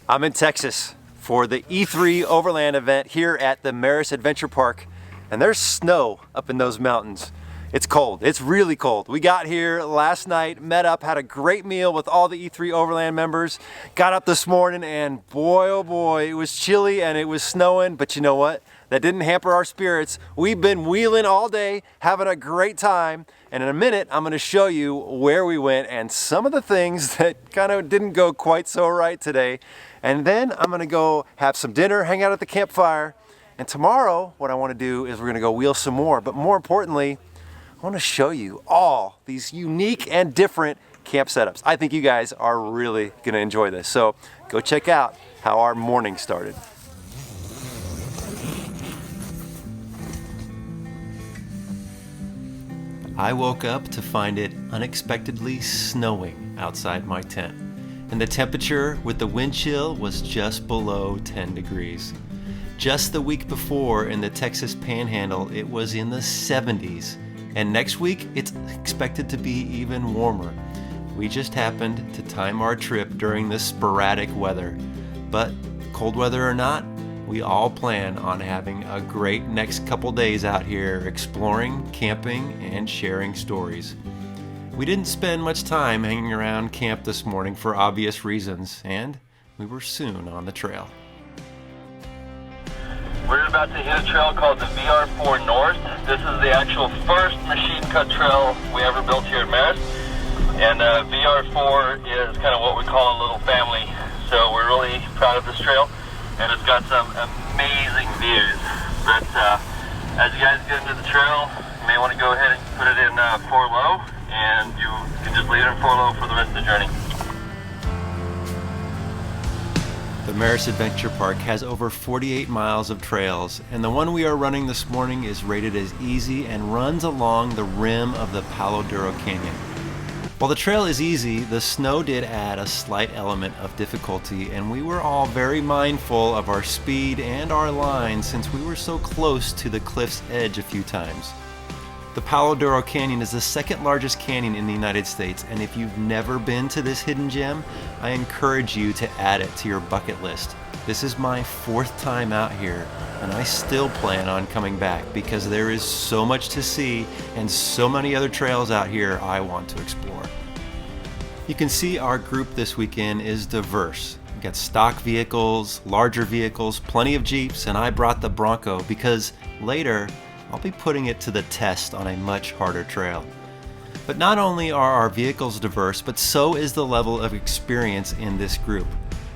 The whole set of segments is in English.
I'm in Texas for the E3 Overland event here at the Merus Adventure Park, and there's snow up in those mountains. It's cold, it's really cold. We got here last night, met up, had a great meal with all the E3 Overland members, got up this morning and boy oh boy, it was chilly and it was snowing, but you know what? That didn't hamper our spirits. We've been wheeling all day, having a great time, and in a minute I'm gonna show you where we went and some of the things that kind of didn't go quite so right today. And then I'm gonna go have some dinner, hang out at the campfire, and tomorrow what I wanna do is we're gonna go wheel some more, but more importantly, I wanna show you all these unique and different camp setups. I think you guys are really gonna enjoy this. So go check out how our morning started. I woke up to find it unexpectedly snowing outside my tent, and the temperature with the wind chill was just below 10 degrees. Just the week before in the Texas Panhandle, it was in the 70s, and next week it's expected to be even warmer. We just happened to time our trip during this sporadic weather, but cold weather or not, we all plan on having a great next couple days out here exploring, camping, and sharing stories. We didn't spend much time hanging around camp this morning for obvious reasons, and we were soon on the trail. We're about to hit a trail called the VR4 North. This is the actual first machine cut trail we ever built here at Merus. And VR4 is kind of what we call a little family. So we're really proud of this trail. And it's got some amazing views. But as you guys get into the trail, you may want to go ahead and put it in 4 low, and you can just leave it in 4 low for the rest of the journey. The Merus Adventure Park has over 48 miles of trails, and the one we are running this morning is rated as easy and runs along the rim of the Palo Duro Canyon. While the trail is easy, the snow did add a slight element of difficulty, and we were all very mindful of our speed and our line since we were so close to the cliff's edge a few times. The Palo Duro Canyon is the second largest canyon in the United States, and if you've never been to this hidden gem, I encourage you to add it to your bucket list. This is my 4th time out here, and I still plan on coming back because there is so much to see and so many other trails out here I want to explore. You can see our group this weekend is diverse. We got stock vehicles, larger vehicles, plenty of Jeeps, and I brought the Bronco because later I'll be putting it to the test on a much harder trail. But not only are our vehicles diverse, but so is the level of experience in this group.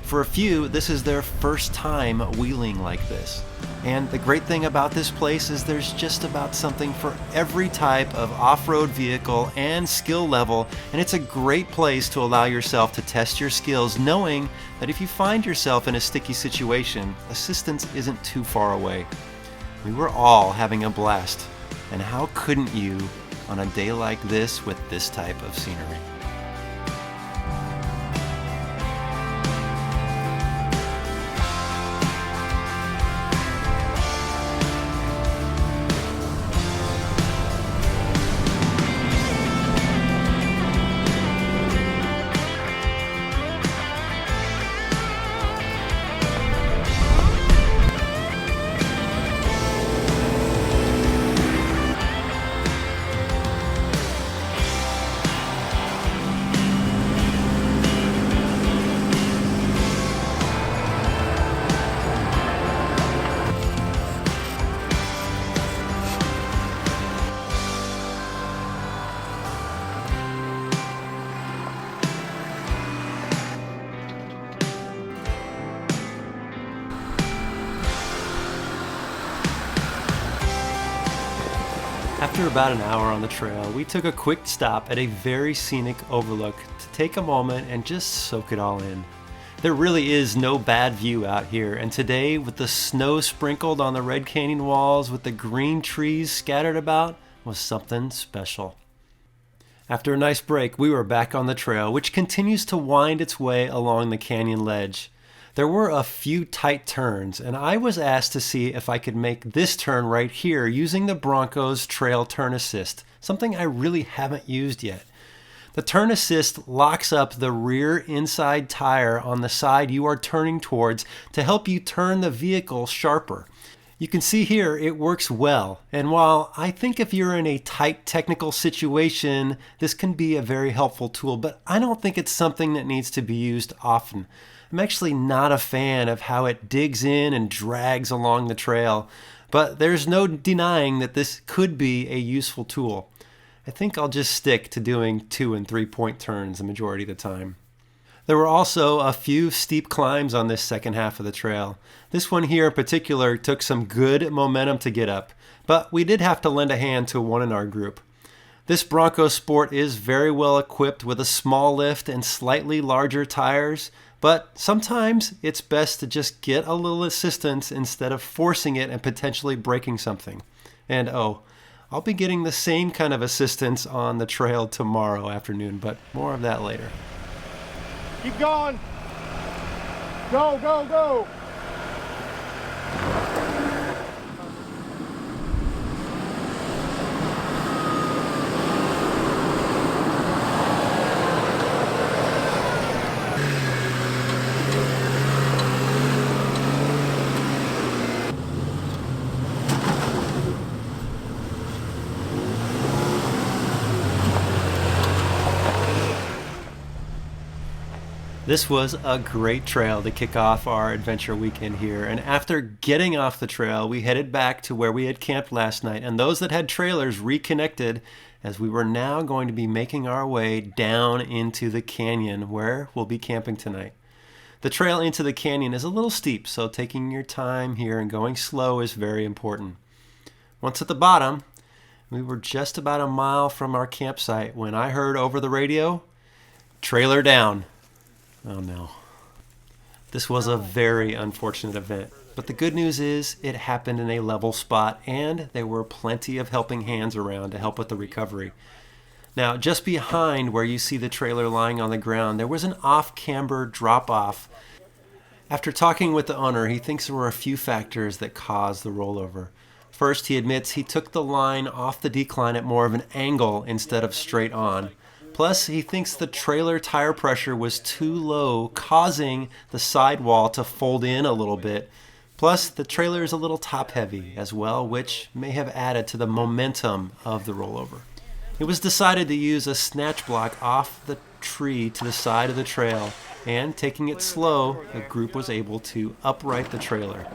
For a few, this is their first time wheeling like this. And the great thing about this place is there's just about something for every type of off-road vehicle and skill level, and it's a great place to allow yourself to test your skills, knowing that if you find yourself in a sticky situation, assistance isn't too far away. We were all having a blast, and how couldn't you on a day like this with this type of scenery? After about an hour on the trail, we took a quick stop at a very scenic overlook to take a moment and just soak it all in. There really is no bad view out here, and today, with the snow sprinkled on the Red Canyon walls with the green trees scattered about, was something special. After a nice break, we were back on the trail, which continues to wind its way along the canyon ledge. There were a few tight turns, and I was asked to see if I could make this turn right here using the Bronco's Trail Turn Assist, something I really haven't used yet. The turn assist locks up the rear inside tire on the side you are turning towards to help you turn the vehicle sharper. You can see here it works well, and while I think if you're in a tight technical situation, this can be a very helpful tool, but I don't think it's something that needs to be used often. I'm actually not a fan of how it digs in and drags along the trail, but there's no denying that this could be a useful tool. I think I'll just stick to doing 2 and 3 point turns the majority of the time. There were also a few steep climbs on this second half of the trail. This one here in particular took some good momentum to get up, but we did have to lend a hand to one in our group. This Bronco Sport is very well equipped with a small lift and slightly larger tires, but sometimes it's best to just get a little assistance instead of forcing it and potentially breaking something. And I'll be getting the same kind of assistance on the trail tomorrow afternoon, but more of that later. Keep going. Go, go, go. This was a great trail to kick off our adventure weekend here, and after getting off the trail, we headed back to where we had camped last night, and those that had trailers reconnected as we were now going to be making our way down into the canyon where we'll be camping tonight. The trail into the canyon is a little steep, so taking your time here and going slow is very important. Once at the bottom, we were just about a mile from our campsite when I heard over the radio, "Trailer down." Oh no. This was a very unfortunate event, but the good news is it happened in a level spot and there were plenty of helping hands around to help with the recovery. Now, just behind where you see the trailer lying on the ground, there was an off-camber drop-off. After talking with the owner, he thinks there were a few factors that caused the rollover. First, he admits he took the line off the decline at more of an angle instead of straight on. Plus, he thinks the trailer tire pressure was too low, causing the sidewall to fold in a little bit. Plus, the trailer is a little top-heavy as well, which may have added to the momentum of the rollover. It was decided to use a snatch block off the tree to the side of the trail, and taking it slow, the group was able to upright the trailer.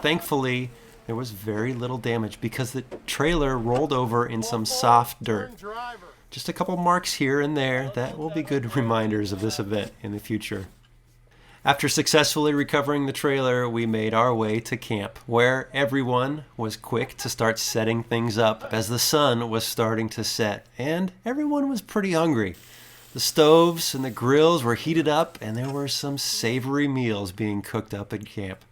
Thankfully, there was very little damage because the trailer rolled over in some soft dirt. Just a couple marks here and there that will be good reminders of this event in the future. After successfully recovering the trailer, we made our way to camp, where everyone was quick to start setting things up as the sun was starting to set, and everyone was pretty hungry. The stoves and the grills were heated up, and there were some savory meals being cooked up at camp.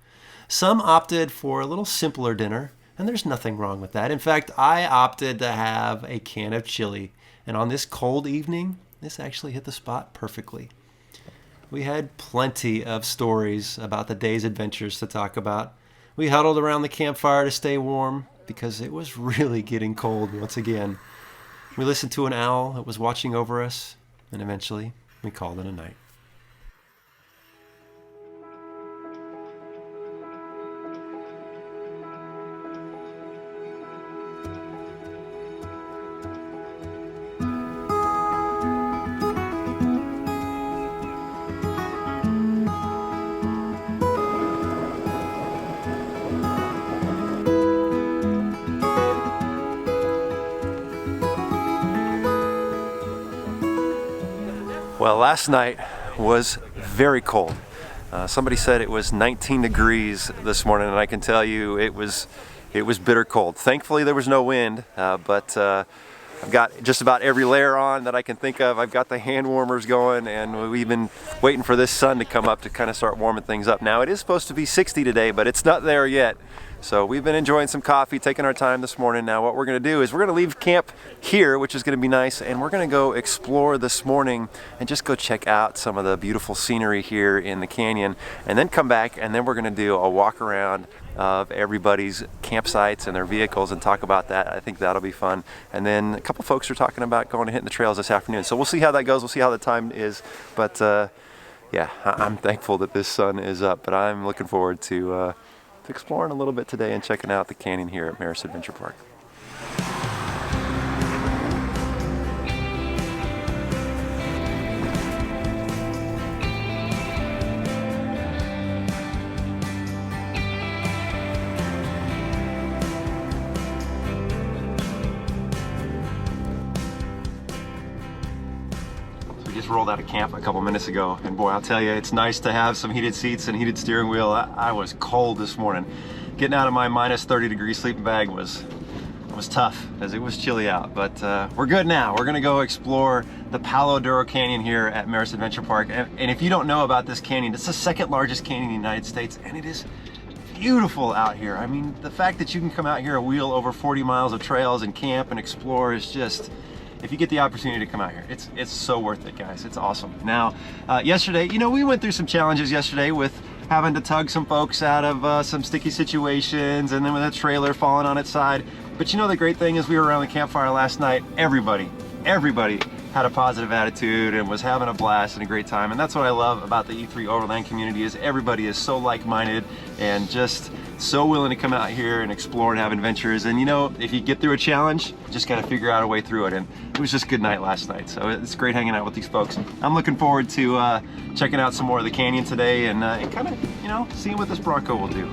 Some opted for a little simpler dinner, and there's nothing wrong with that. In fact, I opted to have a can of chili. And on this cold evening, this actually hit the spot perfectly. We had plenty of stories about the day's adventures to talk about. We huddled around the campfire to stay warm because it was really getting cold once again. We listened to an owl that was watching over us, and eventually we called it a night. Well, last night was very cold. Somebody said it was 19 degrees this morning, and I can tell you it was bitter cold. Thankfully, there was no wind, but I've got just about every layer on that I can think of. I've got the hand warmers going, and we've been waiting for this sun to come up to kind of start warming things up. Now, it is supposed to be 60 today, but it's not there yet. So we've been enjoying some coffee, taking our time this morning. Now what we're going to do is we're going to leave camp here, which is going to be nice, and we're going to go explore this morning and just go check out some of the beautiful scenery here in the canyon, and then come back, and then we're going to do a walk around of everybody's campsites and their vehicles and talk about that. I think that'll be fun. And then a couple couple folks are talking about going and hitting the trails this afternoon. So we'll see how that goes. We'll see how the time is. But yeah, I'm thankful that this sun is up. But I'm looking forward to exploring a little bit today and checking out the canyon here at Merus Adventure Park. Just rolled out of camp a couple minutes ago, and boy, I'll tell you, it's nice to have some heated seats and heated steering wheel. I was cold this morning. Getting out of my minus 30-degree sleeping bag was tough, as it was chilly out, but we're good now. We're gonna go explore the Palo Duro Canyon here at Merus Adventure Park. And if you don't know about this canyon, it's the second largest canyon in the United States, and it is beautiful out here. I mean, the fact that you can come out here and wheel over 40 miles of trails and camp and explore is just, if you get the opportunity to come out here, it's so worth it, guys. It's awesome. Now, yesterday, you know, we went through some challenges yesterday with having to tug some folks out of some sticky situations, and then with a trailer falling on its side. But you know, the great thing is we were around the campfire last night. Everybody had a positive attitude and was having a blast and a great time. And that's what I love about the E3 Overland community, is everybody is so like-minded and just so willing to come out here and explore and have adventures. And you know, if you get through a challenge, you just got to figure out a way through it. And it was just a good night last night. So it's great hanging out with these folks. I'm looking forward to checking out some more of the canyon today and kind of, you know, seeing what this Bronco will do.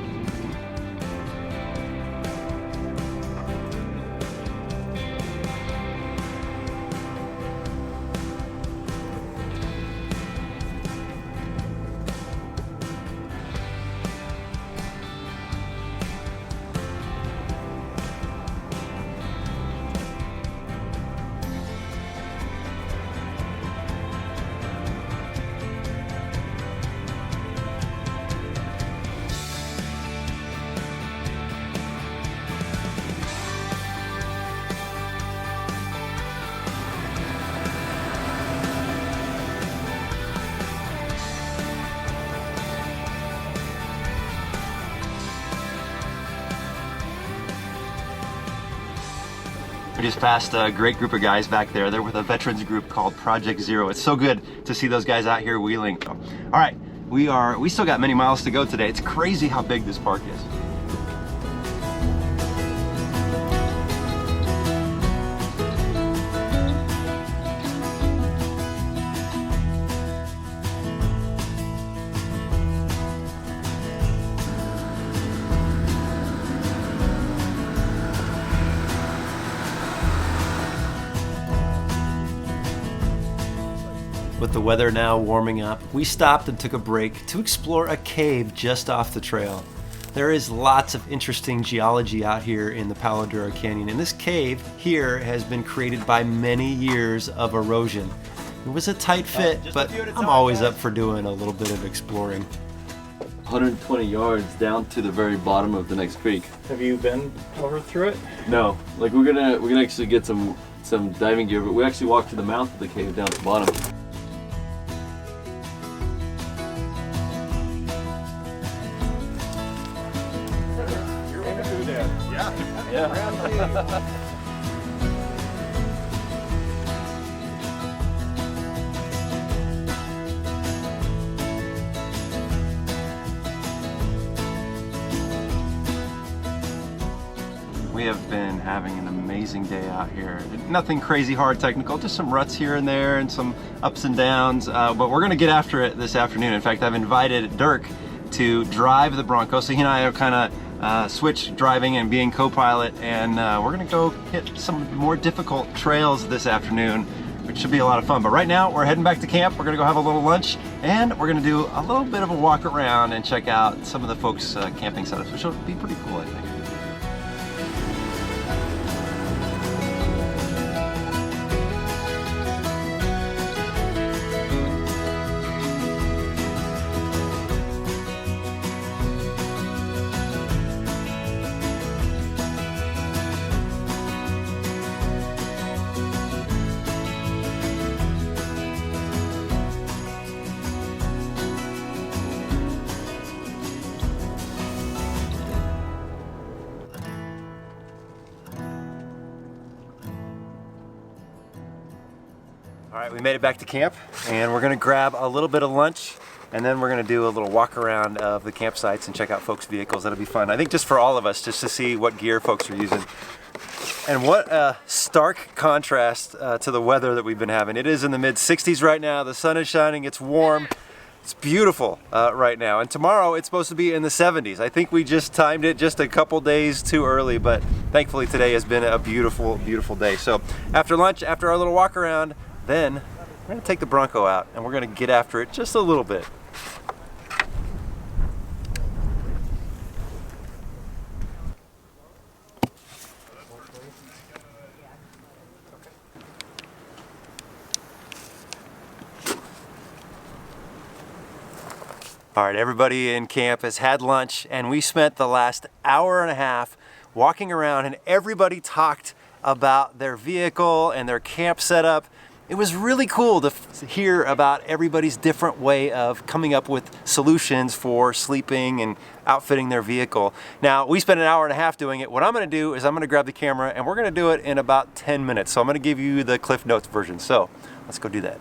We just passed a great group of guys back there. They're with a veterans group called Project Zero. It's so good to see those guys out here wheeling. All right, we still got many miles to go today. It's crazy how big this park is. With the weather now warming up, we stopped and took a break to explore a cave just off the trail. There is lots of interesting geology out here in the Palo Duro Canyon, and this cave here has been created by many years of erosion. It was a tight fit, but I'm always up for doing a little bit of exploring. 120 yards down to the very bottom of the next creek. Have you been over through it? No, like we're gonna actually get some diving gear, but we actually walked to the mouth of the cave down to the bottom. Yeah. We have been having an amazing day out here. Nothing crazy hard technical, just some ruts here and there and some ups and downs, but we're gonna get after it this afternoon. In fact, I've invited Dirk to drive the Bronco, so he and I are kind of switch driving and being co-pilot, and we're gonna go hit some more difficult trails this afternoon, which should be a lot of fun. But right now we're heading back to camp. We're gonna go have a little lunch, and we're gonna do a little bit of a walk around and check out some of the folks' camping setups, which will be pretty cool, I think. right, we made it back to camp, and we're gonna grab a little bit of lunch, and then we're gonna do a little walk around of the campsites and check out folks' vehicles. That'll be fun. I think just for all of us, just to see what gear folks are using. And what a stark contrast to the weather that we've been having. It is in the mid-60s right now. The sun is shining, it's warm. It's beautiful right now, and tomorrow it's supposed to be in the 70s. I think we just timed it just a couple days too early, but thankfully today has been a beautiful, beautiful day. So after lunch, after our little walk around, then we're gonna take the Bronco out and we're gonna get after it just a little bit. All right, everybody in camp has had lunch, and we spent the last hour and a half walking around, and everybody talked about their vehicle and their camp setup. It was really cool to hear about everybody's different way of coming up with solutions for sleeping and outfitting their vehicle. Now, we spent an hour and a half doing it. What I'm gonna do is I'm gonna grab the camera, and we're gonna do it in about 10 minutes. So I'm gonna give you the Cliff Notes version. So let's go do that.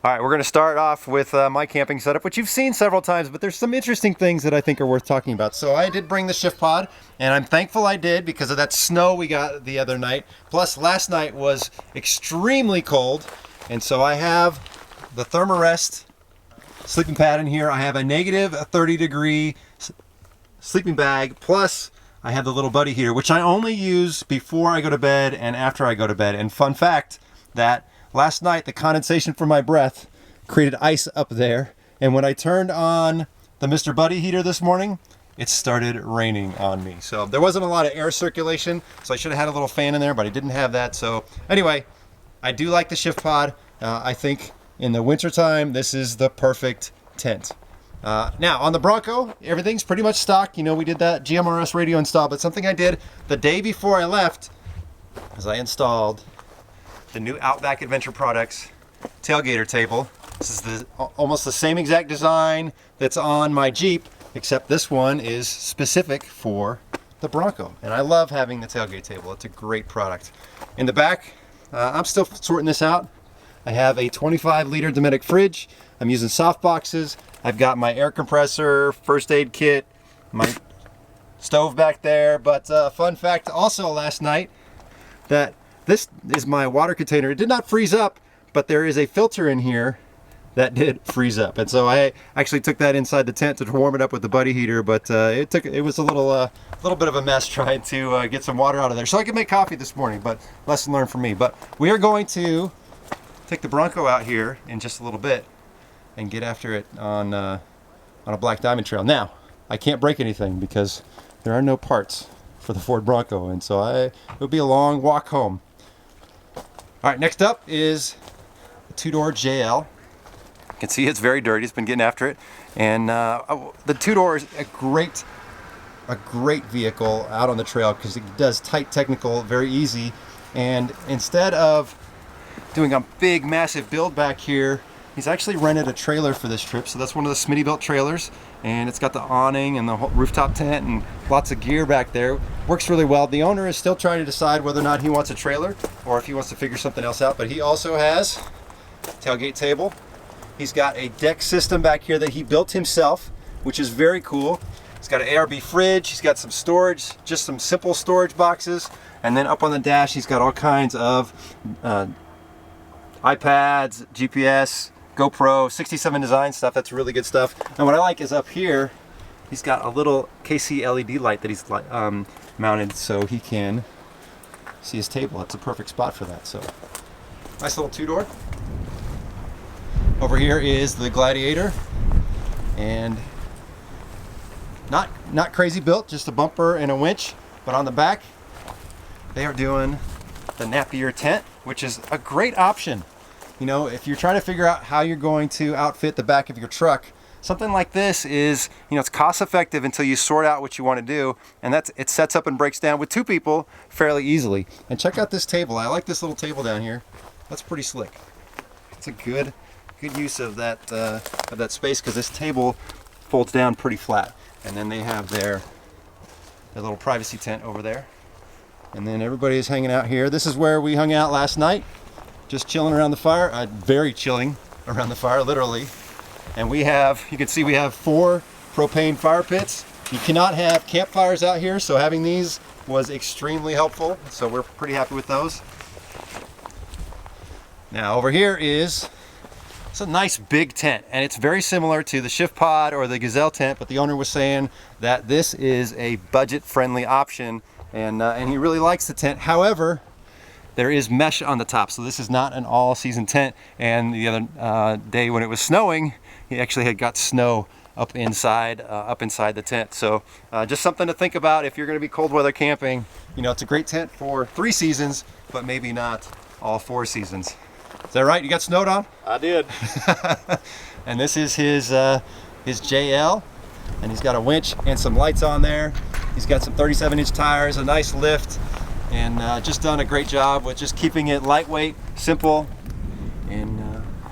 All right, we're gonna start off with my camping setup, which you've seen several times, but there's some interesting things that I think are worth talking about. So I did bring the shift pod, and I'm thankful I did because of that snow we got the other night. Plus, last night was extremely cold, and so I have the Thermarest sleeping pad in here. I have a negative 30-degree sleeping bag, plus I have the little buddy heater, which I only use before I go to bed and after I go to bed. And fun fact, that last night, the condensation from my breath created ice up there, and when I turned on the Mr. Buddy heater this morning, it started raining on me. So there wasn't a lot of air circulation, so I should have had a little fan in there, but I didn't have that. So anyway, I do like the shift pod. I think in the wintertime, this is the perfect tent. Now, on the Bronco, everything's pretty much stock. You know, we did that GMRS radio install, but something I did the day before I left is I installed the new Outback Adventure Products tailgater table. This is almost the same exact design that's on my Jeep, except this one is specific for the Bronco. And I love having the tailgate table. It's a great product. In the back, I'm still sorting this out. I have a 25-liter Dometic fridge. I'm using soft boxes. I've got my air compressor, first aid kit, my stove back there. But fun fact also last night, that this is my water container. It did not freeze up, but there is a filter in here that did freeze up. And so I actually took that inside the tent to warm it up with the buddy heater, but it was a little bit of a mess trying to get some water out of there. So I could make coffee this morning, but lesson learned from me. But we are going to take the Bronco out here in just a little bit and get after it on a Black Diamond Trail. Now, I can't break anything because there are no parts for the Ford Bronco, and so it'll be a long walk home. All right, next up is the two-door JL. You can see it's very dirty. It's been getting after it. And the two-door is a great vehicle out on the trail because it does tight technical very easy. And instead of doing a big, massive build back here, he's actually rented a trailer for this trip. So that's one of the Smitty-built trailers. And it's got the awning and the whole rooftop tent and lots of gear back there. Works really well. The owner is still trying to decide whether or not he wants a trailer or if he wants to figure something else out. But he also has a tailgate table. He's got a deck system back here that he built himself, which is very cool. He's got an ARB fridge. He's got some storage, just some simple storage boxes. And then up on the dash, he's got all kinds of iPads, GPS, GoPro, 67 design stuff. That's really good stuff. And what I like is up here, he's got a little KC LED light that he's mounted so he can see his table. It's a perfect spot for that. So nice little two-door. Over here is the Gladiator, and not crazy built, just a bumper and a winch. But on the back, they are doing the Napier tent, which is a great option. You know, if you're trying to figure out how you're going to outfit the back of your truck, something like this is, you know, it's cost effective until you sort out what you want to do, and it sets up and breaks down with two people fairly easily. And check out this table. I like this little table down here. That's pretty slick. It's a good use of that space because this table folds down pretty flat. And then they have their little privacy tent over there. And then everybody is hanging out here. This is where we hung out last night. just chilling around the fire, very chilling around the fire, literally. And we have, you can see we have 4 propane fire pits. You cannot have campfires out here, so having these was extremely helpful. So we're pretty happy with those. Now over here is, it's a nice big tent, and it's very similar to the Shift Pod or the Gazelle tent, but the owner was saying that this is a budget-friendly option, and he really likes the tent. However, there is mesh on the top, so this is not an all-season tent. And the other day when it was snowing, he actually had got snow up inside the tent. So just something to think about if you're going to be cold weather camping. You know, it's a great tent for 3 seasons, but maybe not all 4 seasons. Is that right? You got snowed on? I did. And this is his JL, and he's got a winch and some lights on there. He's got some 37-inch tires, a nice lift, and just done a great job with just keeping it lightweight, simple, and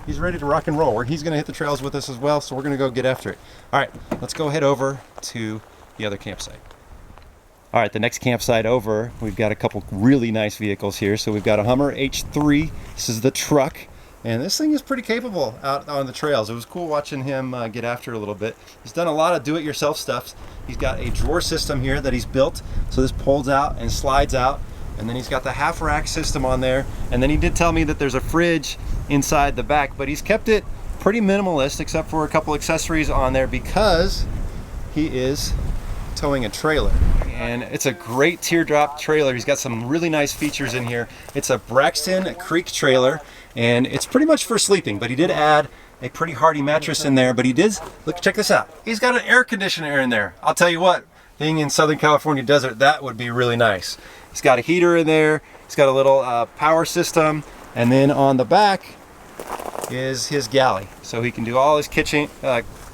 he's ready to rock and roll. He's going to hit the trails with us as well, so we're going to go get after it. All right, let's go head over to the other campsite. All right, the next campsite over, we've got a couple really nice vehicles here. So we've got a Hummer H3. This is the truck, and this thing is pretty capable out on the trails. It was cool watching him get after it a little bit. He's done a lot of do-it-yourself stuff. He's got a drawer system here that he's built, so this pulls out and slides out, and then he's got the half rack system on there. And then he did tell me that there's a fridge inside the back, but he's kept it pretty minimalist except for a couple accessories on there because he is towing a trailer. And it's a great teardrop trailer. He's got some really nice features in here. It's a Braxton Creek trailer, and it's pretty much for sleeping, but he did add a pretty hardy mattress in there. But he did, look, check this out. He's got an air conditioner in there. I'll tell you what, being in Southern California desert, that would be really nice. He's got a heater in there. He's got a little power system. And then on the back is his galley. So he can do all his kitchen,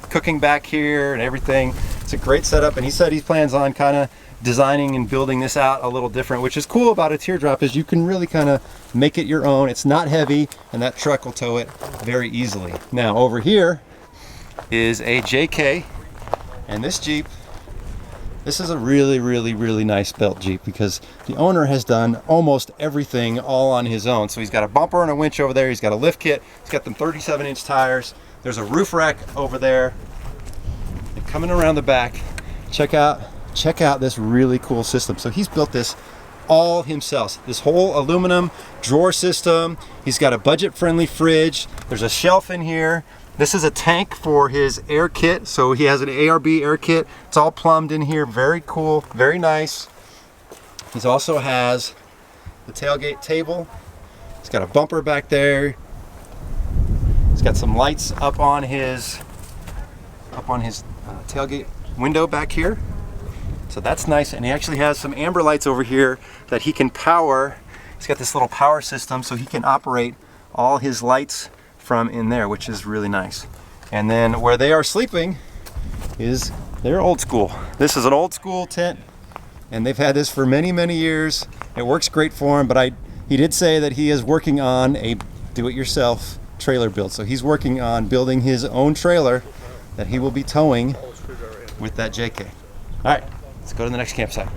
cooking back here and everything. It's a great setup, and he said he plans on kind of designing and building this out a little different, which is cool about a teardrop is you can really kind of make it your own. It's not heavy, and that truck will tow it very easily. Now over here is a JK, and this Jeep, this is a really nice built Jeep because the owner has done almost everything all on his own. So he's got a bumper and a winch over there. He's got a lift kit. He's got them 37-inch tires. There's a roof rack over there. And coming around the back, check out this really cool system. So he's built this all himself. This whole aluminum drawer system. He's got a budget-friendly fridge. There's a shelf in here. This is a tank for his air kit. So he has an ARB air kit. It's all plumbed in here. Very cool, very nice. He also has the tailgate table. He's got a bumper back there. He's got some lights up on his tailgate window back here. So that's nice. And he actually has some amber lights over here that he can power. He's got this little power system so he can operate all his lights from in there, which is really nice. And then where they are sleeping is they're old school. This is an old school tent, and they've had this for many years. It works great for him, but he did say that he is working on a do-it-yourself trailer build. So he's working on building his own trailer that he will be towing with that JK. All right, let's go to the next campsite.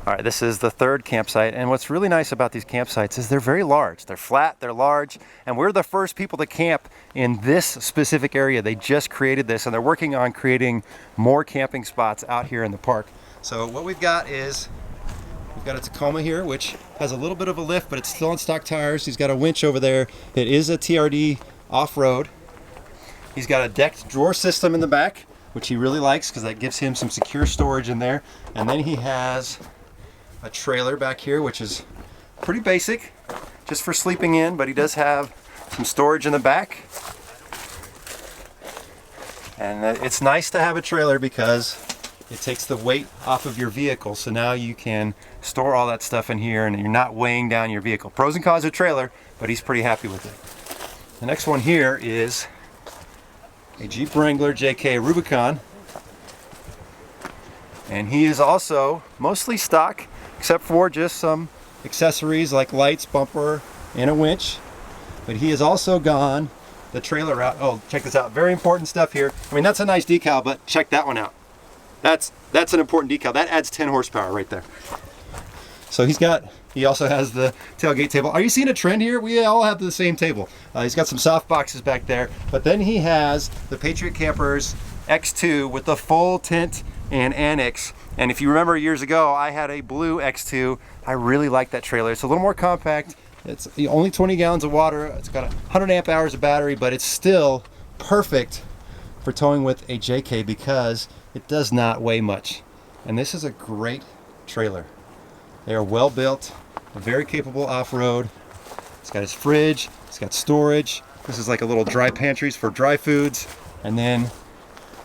All right, this is the third campsite, and what's really nice about these campsites is they're very large. They're flat, they're large, and we're the first people to camp in this specific area. They just created this, and they're working on creating more camping spots out here in the park. So what we've got is, we've got a Tacoma here, which has a little bit of a lift, but it's still on stock tires. He's got a winch over there. It is a TRD off-road. He's got a decked drawer system in the back, which he really likes because that gives him some secure storage in there. And then he has a trailer back here, which is pretty basic, just for sleeping in, but he does have some storage in the back. And it's nice to have a trailer because it takes the weight off of your vehicle, so now you can store all that stuff in here and you're not weighing down your vehicle. Pros and cons of trailer, but he's pretty happy with it. The next one here is a Jeep Wrangler JK Rubicon, and he is also mostly stock except for just some accessories like lights, bumper, and a winch. But he has also gone the trailer route. Oh, check this out, very important stuff here. I mean, that's a nice decal, but check that one out. That's an important decal. That adds 10 horsepower right there. So he also has the tailgate table. Are you seeing a trend here? We all have the same table. He's got some soft boxes back there, but then he has the Patriot Campers X2 with the full tent and annex. And if you remember years ago, I had a blue X2. I really like that trailer. It's a little more compact. It's only 20 gallons of water. It's got 100 amp hours of battery, but it's still perfect for towing with a JK because it does not weigh much. And this is a great trailer. They are well built, very capable off-road. It's got his fridge, it's got storage. This is like a little dry pantries for dry foods. And then,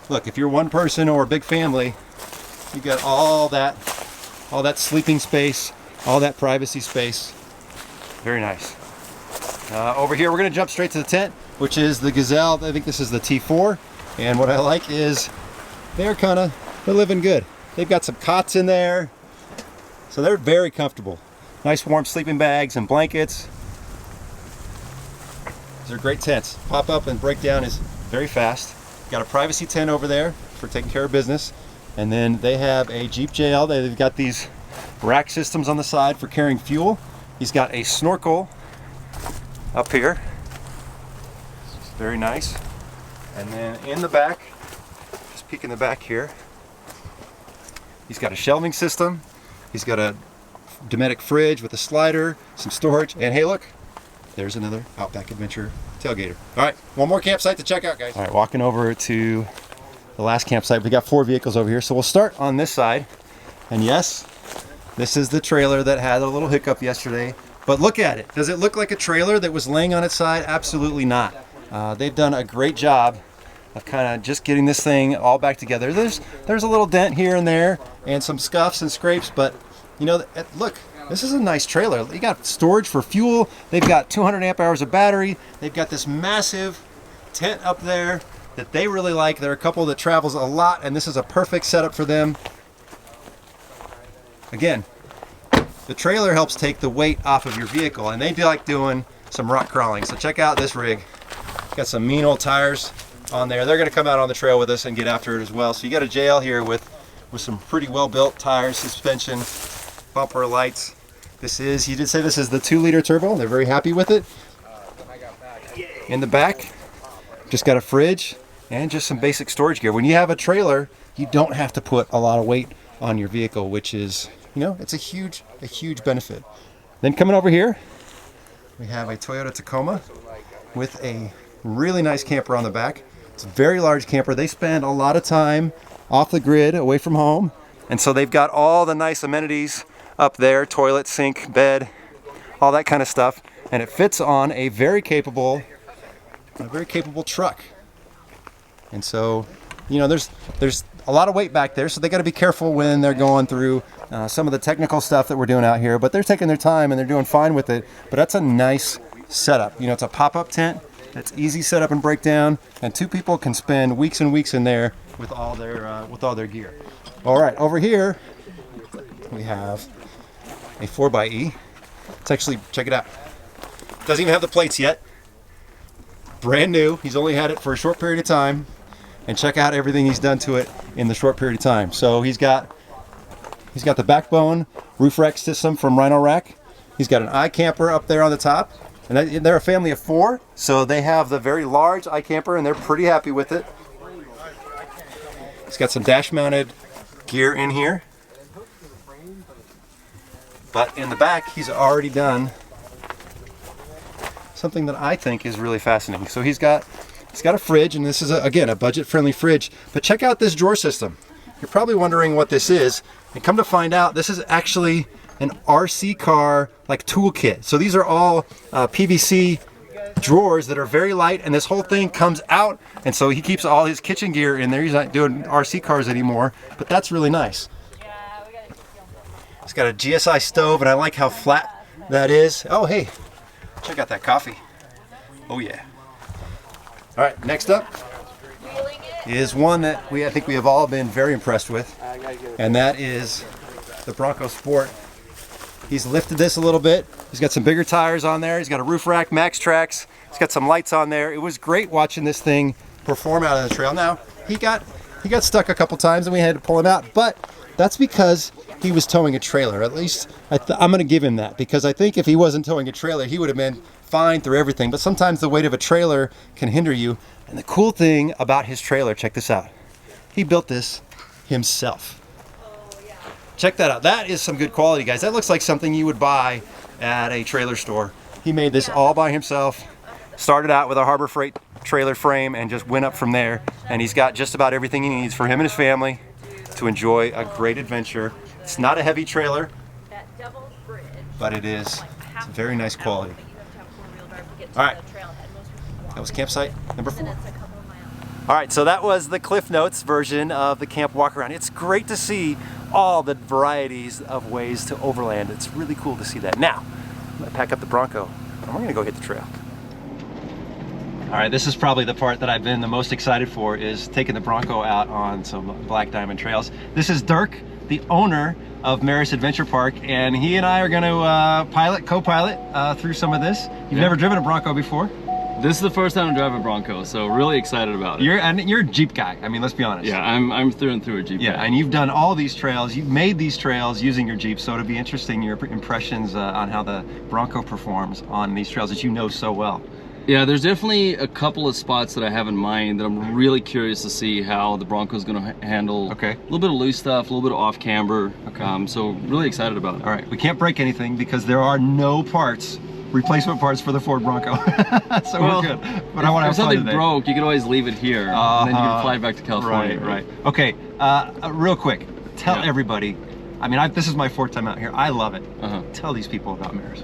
look, if you're one person or a big family, you got all that sleeping space, all that privacy space. Very nice. Over here, we're gonna jump straight to the tent, which is the Gazelle. I think this is the T4. And what I like is they're living good. They've got some cots in there. So they're very comfortable. Nice warm sleeping bags and blankets. These are great tents. Pop up and break down is very fast. Got a privacy tent over there for taking care of business. And then they have a Jeep JL. They've got these rack systems on the side for carrying fuel. He's got a snorkel up here. Very nice. And then in the back, just peek in the back here, he's got a shelving system. He's got a Dometic fridge with a slider, some storage, and hey look, there's another Outback Adventure tailgater. All right, one more campsite to check out, guys. All right, walking over to the last campsite. We got 4 vehicles over here, so we'll start on this side. And yes, this is the trailer that had a little hiccup yesterday, but look at it. Does it look like a trailer that was laying on its side? Absolutely not. They've done a great job of kind of just getting this thing all back together. There's a little dent here and there and some scuffs and scrapes, but you know, look, this is a nice trailer. You got storage for fuel. They've got 200 amp hours of battery. They've got this massive tent up there that they really like. There are a couple that travels a lot, and this is a perfect setup for them. Again, the trailer helps take the weight off of your vehicle, and they do like doing some rock crawling. So check out this rig. Got some mean old tires on there. They're going to come out on the trail with us and get after it as well. So you got a JL here with some pretty well built tires, suspension, bumper lights. He did say this is the 2-liter turbo. They're very happy with it. In the back, just got a fridge and just some basic storage gear. When you have a trailer, you don't have to put a lot of weight on your vehicle, which is, you know, it's a huge benefit. Then coming over here, we have a Toyota Tacoma with a really nice camper on the back. It's a very large camper. They spend a lot of time off the grid, away from home. And so they've got all the nice amenities up there, toilet, sink, bed, all that kind of stuff. And it fits on a very capable truck. And so, you know, there's a lot of weight back there, so they got to be careful when they're going through some of the technical stuff that we're doing out here. But they're taking their time and they're doing fine with it. But that's a nice setup. You know, it's a pop-up tent. It's easy setup and breakdown, and 2 people can spend weeks and weeks in there with all their gear. All right, over here we have a 4xe. It's actually, check it out. Doesn't even have the plates yet. Brand new. He's only had it for a short period of time, and check out everything he's done to it in the short period of time. So he's got the backbone roof rack system from Rhino Rack. He's got an iCamper up there on the top. And they're a family of 4, so they have the very large iCamper, and they're pretty happy with it. It's got some dash-mounted gear in here. But in the back, he's already done something that I think is really fascinating. So he's got a fridge, and this is, again, a budget-friendly fridge. But check out this drawer system. You're probably wondering what this is. And come to find out, this is actually an RC car like toolkit. So these are all PVC drawers that are very light, and this whole thing comes out, and so he keeps all his kitchen gear in there. He's not doing RC cars anymore, but that's really nice. It's got a GSI stove, and I like how flat that is. Oh, hey, check out that coffee. Oh yeah. All right, next up is one that I think we have all been very impressed with, and that is the Bronco Sport. He's lifted this a little bit. He's got some bigger tires on there. He's got a roof rack, Max Tracks. He's got some lights on there. It was great watching this thing perform out on the trail. Now, he got stuck a couple times and we had to pull him out, but That's because he was towing a trailer. At least I'm going to give him that, because I think if he wasn't towing a trailer, he would have been fine through everything. But sometimes the weight of a trailer can hinder you. And the cool thing about his trailer, check this out. He built this himself. Check that out. That is some good quality, guys. That looks like something you would buy at a trailer store. He made this all by himself. Started out with a Harbor Freight trailer frame and just went up from there. And he's got just about everything he needs for him and his family to enjoy a great adventure. It's not a heavy trailer, but it is. It's a very nice quality. All right, that was campsite number 4. All right, so that was the Cliff Notes version of the camp walk around. It's great to see all the varieties of ways to overland. It's really cool to see that. Now, I'm gonna pack up the Bronco and we're gonna go hit the trail. All right, this is probably the part that I've been the most excited for, is taking the Bronco out on some Black Diamond trails. This is Dirk, the owner of Merus Adventure Park, and he and I are gonna co-pilot through some of this. You've never driven a Bronco before? This is the first time I drive a Bronco, so really excited about it. You're a Jeep guy. I mean, let's be honest. Yeah, I'm through and through a Jeep guy. Yeah, and you've done all these trails. You've made these trails using your Jeep, so it'll be interesting your impressions on how the Bronco performs on these trails that you know so well. Yeah, there's definitely a couple of spots that I have in mind that I'm really curious to see how the Bronco's going to handle. Okay. A little bit of loose stuff, a little bit of off camber. Okay. So really excited about it. All right, we can't break anything because there are no replacement parts for the Ford Bronco. So we're good. But I want to have if something fun today. broke, you can always leave it here, and then you can fly back to California. Right. Okay, real quick, tell everybody. I mean, this is my 4th time out here. I love it. Tell these people about Merus.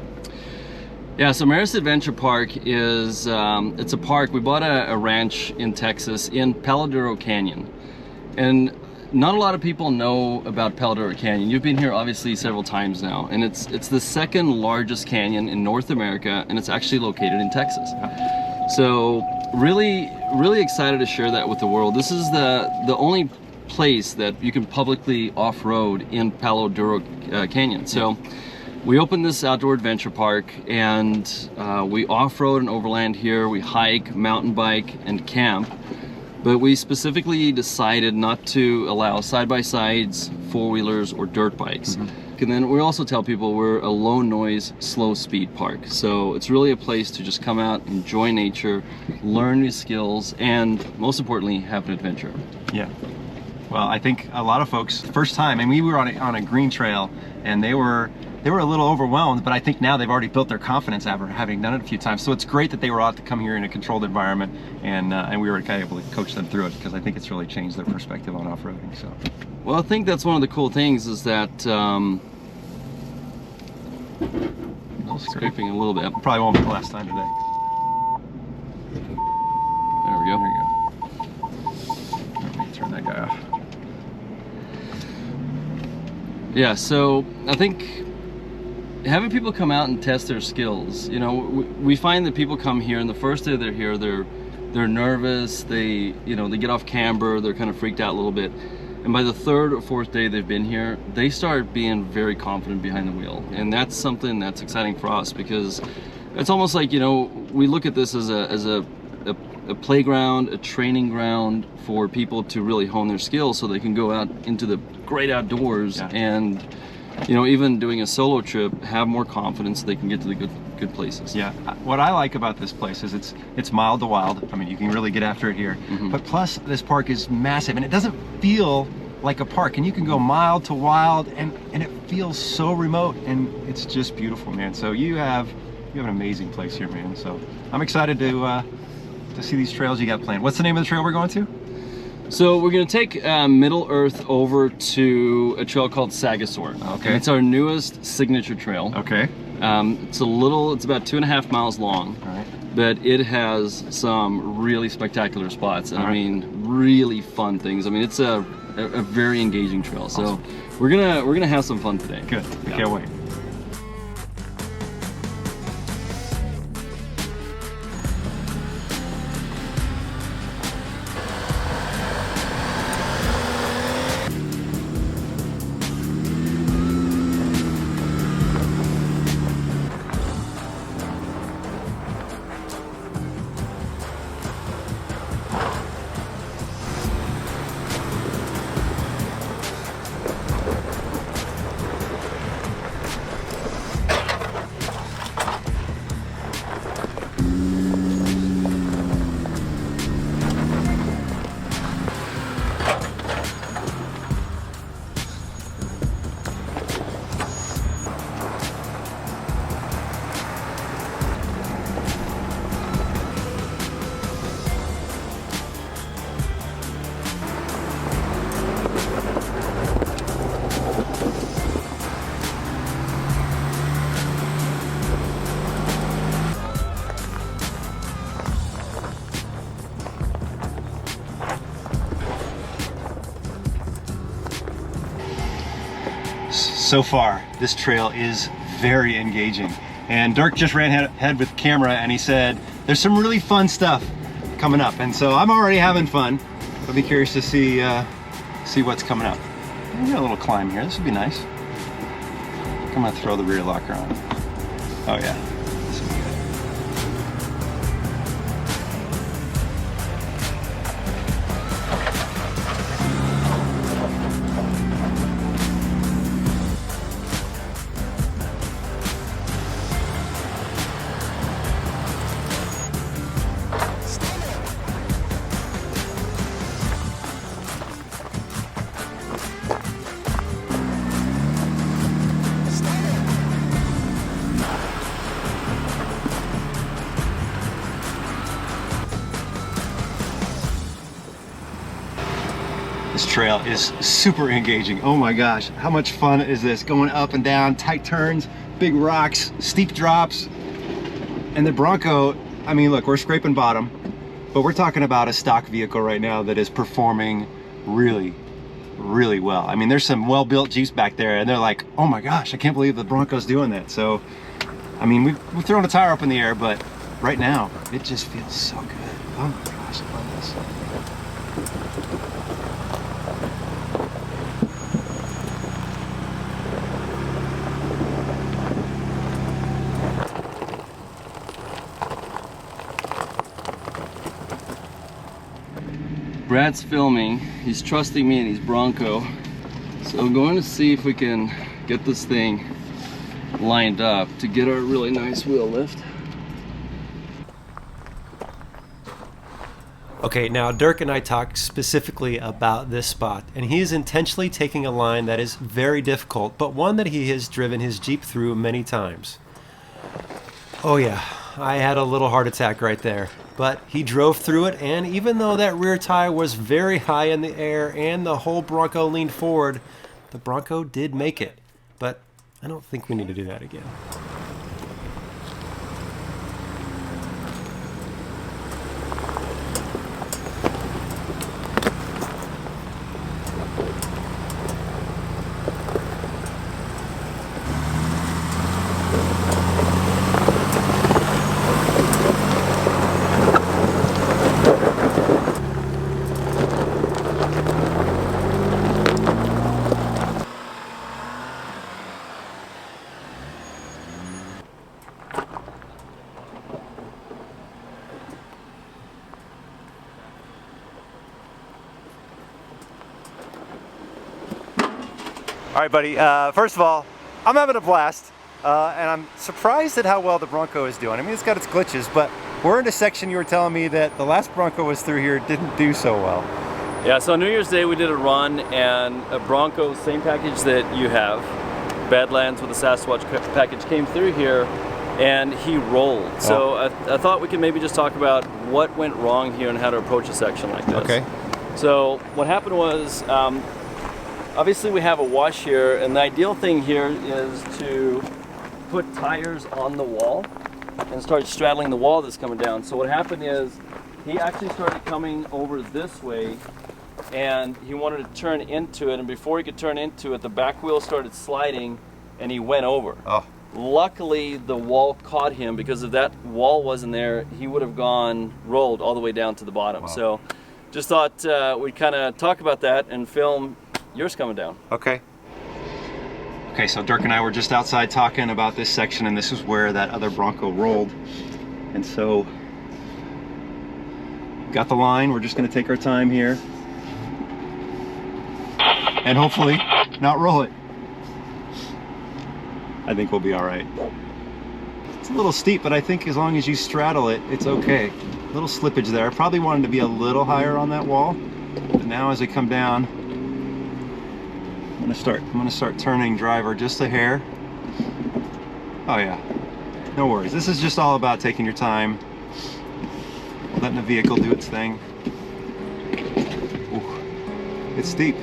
Yeah, so Merus Adventure Park is, it's a park. We bought a ranch in Texas in Palo Duro Canyon. And not a lot of people know about Palo Duro Canyon. You've been here obviously several times now. And it's the 2nd largest canyon in North America, and it's actually located in Texas. So really, really excited to share that with the world. This is the only place that you can publicly off-road in Palo Duro Canyon. So we opened this outdoor adventure park, and we off-road and overland here. We hike, mountain bike, and camp. But we specifically decided not to allow side-by-sides, four-wheelers, or dirt bikes. And then we also tell people we're a low noise, slow speed park. So it's really a place to just come out, enjoy nature, learn new skills, and most importantly, have an adventure. Yeah. Well, I think a lot of folks, first time, and we were on a green trail, and they were a little overwhelmed, but I think now they've already built their confidence after having done it a few times. So it's great that they were out to come here in a controlled environment, and we were kind of able to coach them through it, because I think it's really changed their perspective on off-roading. So, well, I think that's one of the cool things is that scraping a little bit. Probably won't be the last time today. There we go. There you go. Let me turn that guy off. Yeah, so I think having people come out and test their skills, you know, we find that people come here, and the first day they're here, they're nervous, they get off camber, they're kind of freaked out a little bit. And by the 3rd or 4th day they've been here, they start being very confident behind the wheel. And that's something that's exciting for us, because it's almost like, you know, we look at this as a playground, a training ground for people to really hone their skills so they can go out into the great outdoors and, you know, even doing a solo trip, have more confidence so they can get to the good places. Yeah, what I like about this place is it's mild to wild. I mean, you can really get after it here. But plus, this park is massive, and it doesn't feel like a park. And you can go mild to wild, and it feels so remote, and it's just beautiful, man. So you have an amazing place here, man. So I'm excited to see these trails you got planned. What's the name of the trail we're going to? So we're going to take Middle Earth over to a trail called Sagasaur. Okay. And it's our newest signature trail. Okay. It's about 2.5 miles long. All right. But it has some really spectacular spots. And All I right. mean, really fun things. I mean, it's a very engaging trail. So Awesome. we're gonna have some fun today. Good. I can't wait. So far, this trail is very engaging. And Dirk just ran ahead with camera and he said, there's some really fun stuff coming up. And so I'm already having fun. I'll be curious to see what's coming up. We got a little climb here. This would be nice. I'm gonna throw the rear locker on. Oh yeah, this will be good. This trail is super engaging. Oh my gosh, how much fun is this? Going up and down, tight turns, big rocks, steep drops. And the Bronco, I mean, look, we're scraping bottom, but we're talking about a stock vehicle right now that is performing really, really well. I mean, there's some well-built Jeeps back there and they're like, oh my gosh, I can't believe the Bronco's doing that. So, I mean, we've thrown a tire up in the air, but right now, it just feels so good. Oh my gosh, I love this. Brad's filming, he's trusting me and his Bronco. So I'm going to see if we can get this thing lined up to get our really nice wheel lift. Okay, now Dirk and I talked specifically about this spot, and he is intentionally taking a line that is very difficult, but one that he has driven his Jeep through many times. Oh yeah, I had a little heart attack right there. But he drove through it, and even though that rear tire was very high in the air and the whole Bronco leaned forward, the Bronco did make it. But I don't think we need to do that again. All right, buddy, first of all, I'm having a blast, and I'm surprised at how well the Bronco is doing. I mean, it's got its glitches, but we're in a section you were telling me that the last Bronco was through here didn't do so well. Yeah, so on New Year's Day we did a run, and a Bronco, same package that you have, Badlands with a Sasquatch package, came through here, and he rolled. So I thought we could maybe just talk about what went wrong here and how to approach a section like this. Okay. So what happened was, obviously we have a wash here, and the ideal thing here is to put tires on the wall and start straddling the wall that's coming down. So what happened is he actually started coming over this way, and he wanted to turn into it, and before he could turn into it, the back wheel started sliding and he went over. Oh. Luckily the wall caught him, because if that wall wasn't there, he would have rolled all the way down to the bottom. Wow. So just thought we'd kind of talk about that and film yours coming down. Okay. Okay, so Dirk and I were just outside talking about this section, and this is where that other Bronco rolled. And so, got the line, we're just gonna take our time here. And hopefully, not roll it. I think we'll be all right. It's a little steep, but I think as long as you straddle it, it's okay. A little slippage there. I probably wanted to be a little higher on that wall, but now as I come down, I'm gonna start turning driver just a hair. Oh yeah, no worries. This is just all about taking your time, letting the vehicle do its thing. Ooh, it's steep.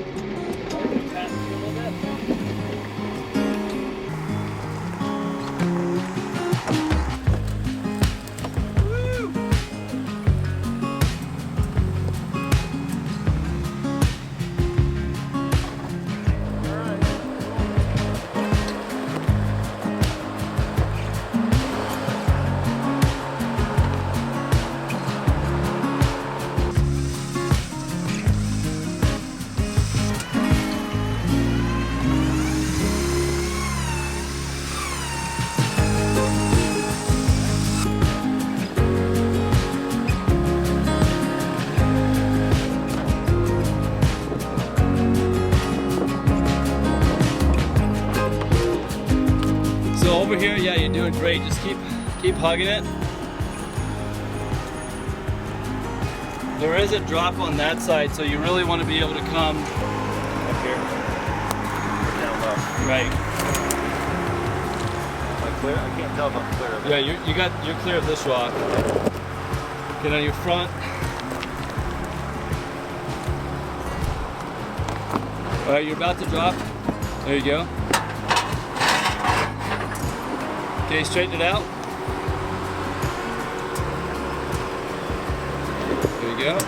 So over here, yeah, you're doing great. Just keep hugging it. There is a drop on that side, so you really want to be able to come Up here. Down low. right. Am I clear? I can't tell if I'm clear of it. Yeah, you're clear of this rock. Get on your front. All right, you're about to drop. There you go. Okay, straighten it out. There you go.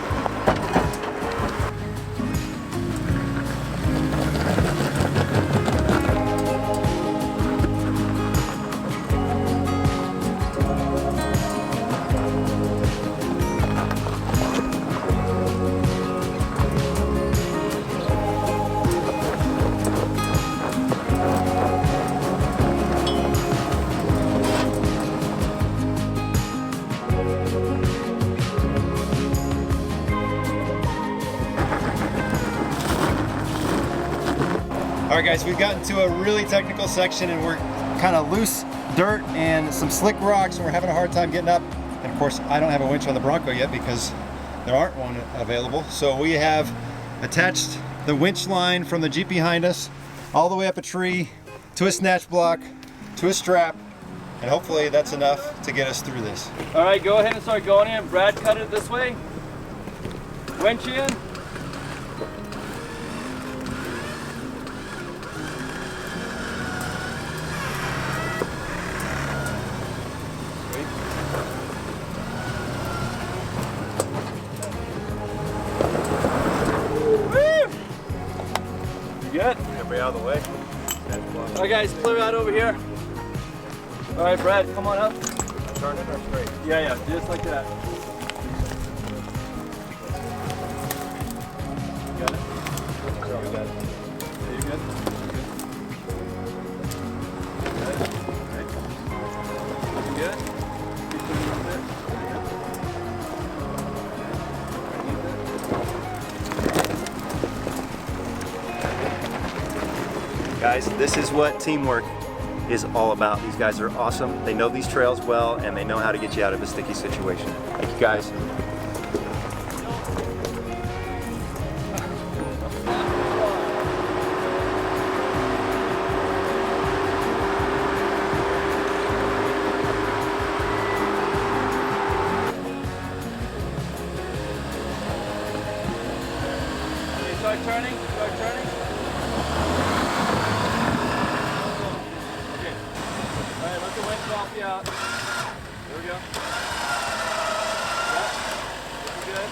All right, guys, we've gotten to a really technical section and we're kind of loose dirt and some slick rocks and we're having a hard time getting up. And of course, I don't have a winch on the Bronco yet because there aren't one available. So we have attached the winch line from the Jeep behind us all the way up a tree to a snatch block to a strap, and hopefully that's enough to get us through this. All right, go ahead and start going in. Brad, cut it this way. Winch in. Good. Everybody out of the way. All right, guys, clear out over here. All right, Brad, come on up. Turn it or straight? Yeah, just like that. Got it? You got it. Are you good? You good? Keep doing it there. Guys, this is what teamwork is all about. These guys are awesome. They know these trails well and they know how to get you out of a sticky situation. Thank you, guys. Okay, start turning. Alright, let the wind drop you out. There we go. Yep, looking good.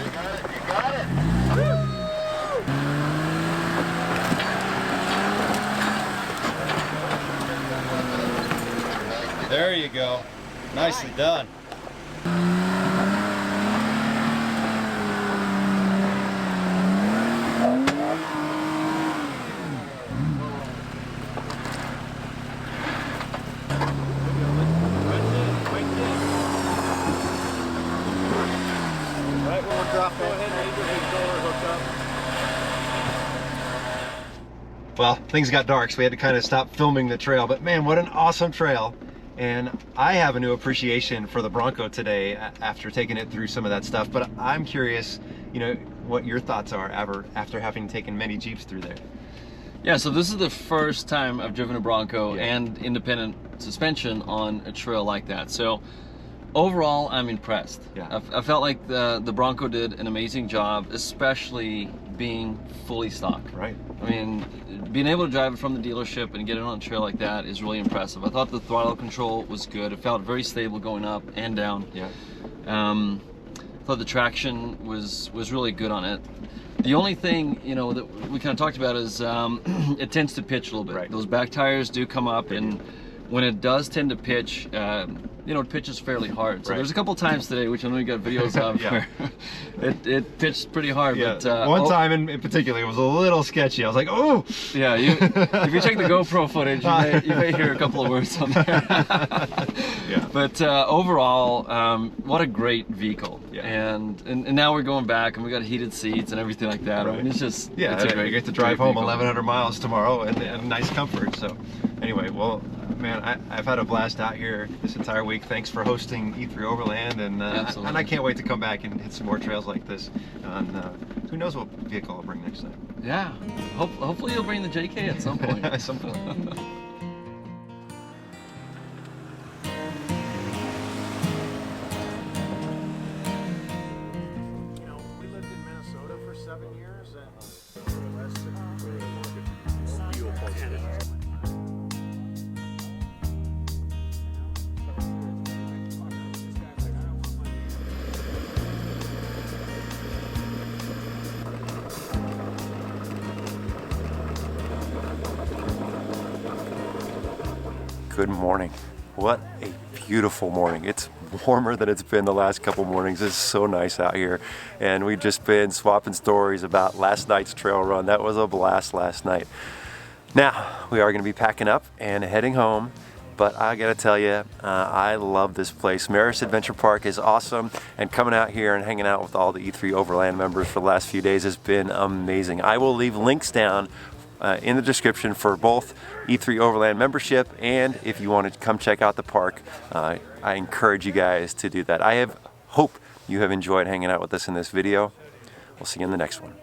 You got it. There you go. Nicely done. Right, we'll drop. Go ahead and leave your controller hooked up. Well, things got dark, so we had to kind of stop filming the trail, but man, what an awesome trail. And I have a new appreciation for the Bronco today after taking it through some of that stuff, but I'm curious, you know, what your thoughts are after having taken many Jeeps through there. Yeah, so this is the first time I've driven a Bronco and independent suspension on a trail like that. So overall, I'm impressed. Yeah. I felt like the Bronco did an amazing job, especially being fully stock. Right. I mean, being able to drive it from the dealership and get it on a trail like that is really impressive. I thought the throttle control was good. It felt very stable going up and down. Yeah. I thought the traction was really good on it. The only thing, you know, that we kind of talked about is it tends to pitch a little bit. Right. Those back tires do come up, and when it does tend to pitch, you know, it pitches fairly hard. So Right. there's a couple times today, which I know you got videos of, Yeah. where it pitched pretty hard. Yeah. But One time in particular, it was a little sketchy. I was like, oh! yeah, if you check the GoPro footage, you may hear a couple of words on there. Yeah. But overall, what a great vehicle. Yeah. And now we're going back, and we got heated seats and everything like that. I mean, it's just Yeah, it's a great, you get to drive great home vehicle. 1,100 miles tomorrow and nice comfort. So, anyway, well, man, I've had a blast out here this entire week. Thanks for hosting E3 Overland, and I can't wait to come back and hit some more trails like this. And who knows what vehicle I'll bring next time? Yeah, hopefully you'll bring the JK at some point. At some point. You know, we lived in Minnesota for 7 years, and for the last 6 Good morning. What a beautiful morning. It's warmer than it's been the last couple mornings. It's so nice out here. And we've just been swapping stories about last night's trail run. That was a blast last night. Now, we are going to be packing up and heading home. But I gotta tell you, I love this place. Merus Adventure Park is awesome, and coming out here and hanging out with all the E3 Overland members for the last few days has been amazing. I will leave links down in the description for both E3 Overland membership, and if you want to come check out the park, I encourage you guys to do that. Hope you have enjoyed hanging out with us in this video. We'll see you in the next one.